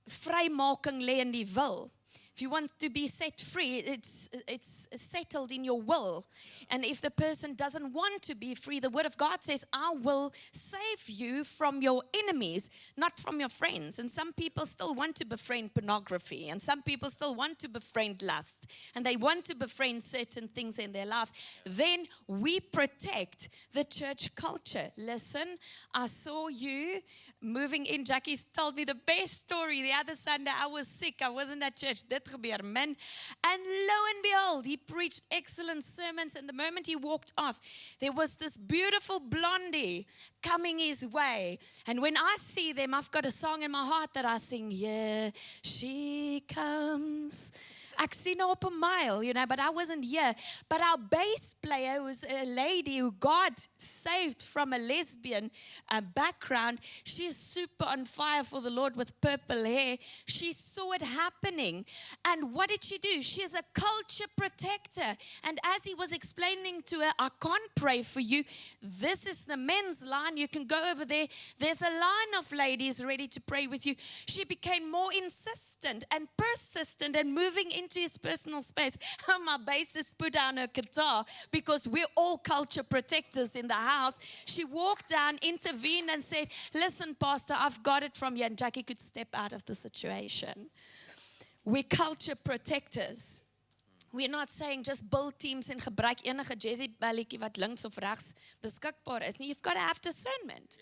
vrymaking lê in die wil. If you want to be set free, it's settled in your will. And if the person doesn't want to be free, the Word of God says, I will save you from your enemies, not from your friends. And some people still want to befriend pornography. And some people still want to befriend lust. And they want to befriend certain things in their lives. Then we protect the church culture. Listen, I saw you moving in. Jackie told me the best story. The other Sunday, I was sick. I wasn't at church. Gebeur, man. And lo and behold, he preached excellent sermons. And the moment he walked off, there was this beautiful blondie coming his way. And when I see them, I've got a song in my heart that I sing. Here she comes. Ek sien haar op 'n mile, you know, but I wasn't here. But our bass player was a lady who God saved from a lesbian background. She's super on fire for the Lord with purple hair. She saw it happening. And what did she do? She is a culture protector. And as he was explaining to her, I can't pray for you. This is the men's line. You can go over there. There's a line of ladies ready to pray with you. She became more insistent and persistent and moving into his personal space. My bassist put down her guitar because we're all culture protectors in the house. She walked down, intervened and said, listen, Pastor, I've got it from you. And Jackie could step out of the situation. We're culture protectors. We're not saying just build teams en gebruik enige Jezebelletjie wat links of regs beskikbaar is nie. You've got to have discernment.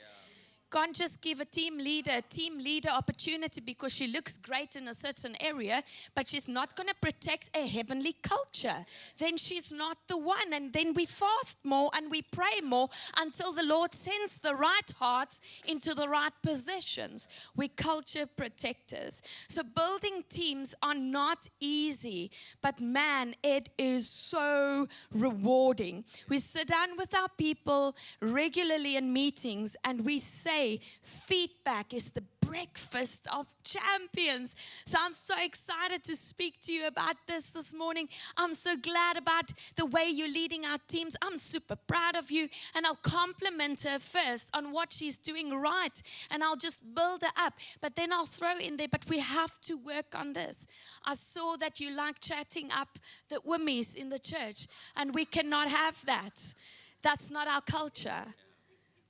can't just give a team leader opportunity because she looks great in a certain area, but she's not going to protect a heavenly culture. Then she's not the one. And then we fast more and we pray more until the Lord sends the right hearts into the right positions. We're culture protectors. So building teams are not easy, but man, it is so rewarding. We sit down with our people regularly in meetings and we say feedback is the breakfast of champions. So I'm so excited to speak to you about this morning. I'm so glad about the way you're leading our teams. I'm super proud of you, and I'll compliment her first on what she's doing right, and I'll just build her up. But then I'll throw in there, but we have to work on this. I saw that you like chatting up the wommies in the church, and we cannot have that. That's not our culture.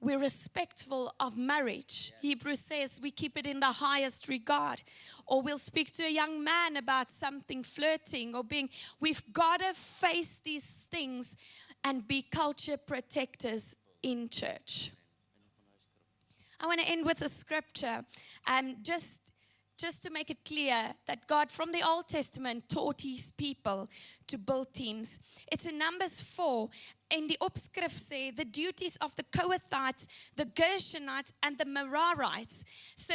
We're respectful of marriage. Hebrews says we keep it in the highest regard. Or we'll speak to a young man about something, flirting or being. We've got to face these things and be culture protectors in church. I want to end with a scripture. Just to make it clear that God from the Old Testament taught his people to build teams. It's in Numbers 4. In die opskrif sê, the duties of the Kohathites, the Gershonites, and the Merarites. So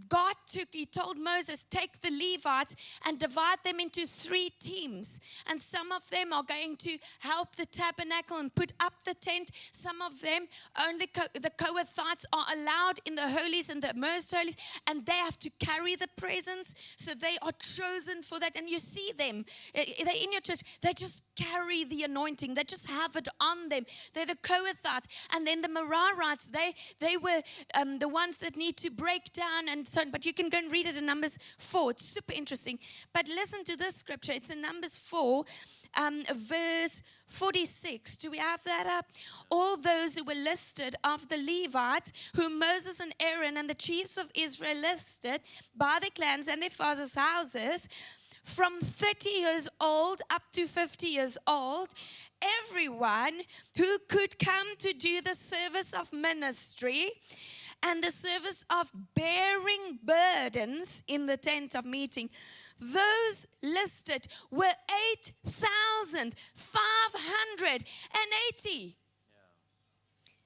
God he told Moses, take the Levites and divide them into 3 teams. And some of them are going to help the tabernacle and put up the tent. Some of them, only the Kohathites are allowed in the holies and the most holies, and they have to carry the presence. So they are chosen for that. And you see them, they're in your church, they just carry the anointing. They just have it on them. They're the Kohathites. And then the Merarites, they were the ones that need to break down and so on. But you can go and read it in Numbers 4. It's super interesting. But listen to this scripture. It's in Numbers 4, verse 46. Do we have that up? All those who were listed of the Levites, whom Moses and Aaron and the chiefs of Israel listed by their clans and their fathers' houses, from 30 years old up to 50 years old, everyone who could come to do the service of ministry and the service of bearing burdens in the tent of meeting, those listed were 8,580.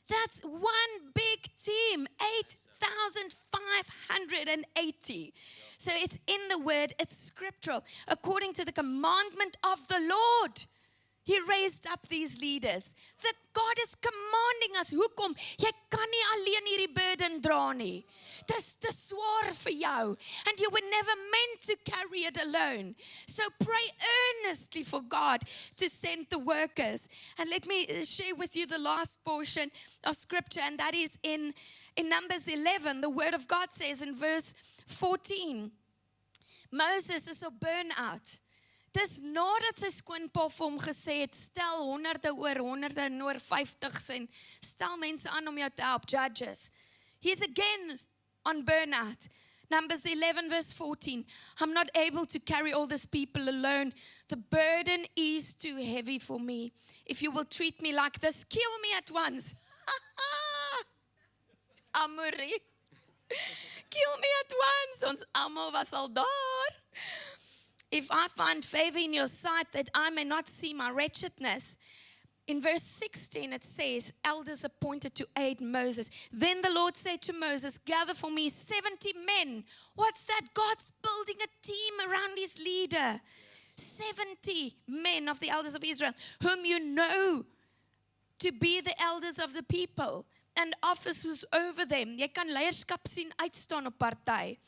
That's one big team, 8,580. So it's in the word, it's scriptural. According to the commandment of the Lord, he raised up these leaders. That God is commanding us, hoekom? Jy kan nie alleen hierdie burden dra nie. Dis te swaar vir jou. And you were never meant to carry it alone. So pray earnestly for God to send the workers. And let me share with you the last portion of scripture, and that is in Numbers 11. The word of God says in verse 14, Moses is op burn-out. Dis nadat sy skoonpa vir hom gesê het, stel honderde en oor 50s en stel mense aan om jou te help, judges. He's again on burnout. Numbers 11 verse 14. I'm not able to carry all these people alone. The burden is too heavy for me. If you will treat me like this, kill me at once. Amorie. Kill me at once. Ons almal was al daar. If I find favor in your sight that I may not see my wretchedness. In verse 16 it says, elders appointed to aid Moses. Then the Lord said to Moses, gather for me 70 men. What's that? God's building a team around his leader. 70 men of the elders of Israel, whom you know to be the elders of the people and officers over them. Jy kan leierskap sien uitstaan op party.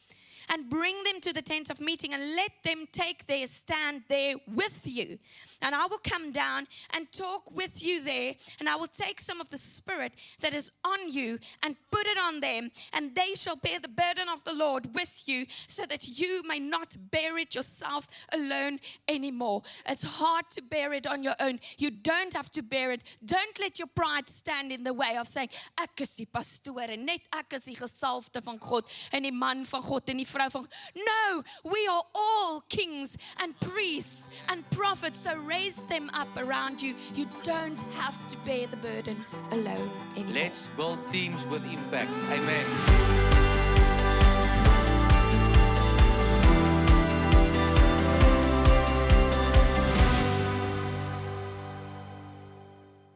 And bring them to the tent of meeting and let them take their stand there with you. And I will come down and talk with you there, and I will take some of the spirit that is on you and put it on them, and they shall bear the burden of the Lord with you, so that you may not bear it yourself alone anymore. It's hard to bear it on your own. You don't have to bear it. Don't let your pride stand in the way of saying, ek is die pastoor en net ek is die gesalfde van God en die man van God en die vrou van, no, we are all kings and priests and prophets, so raise them up around you. You don't have to bear the burden alone anymore. Let's build teams with impact. Amen.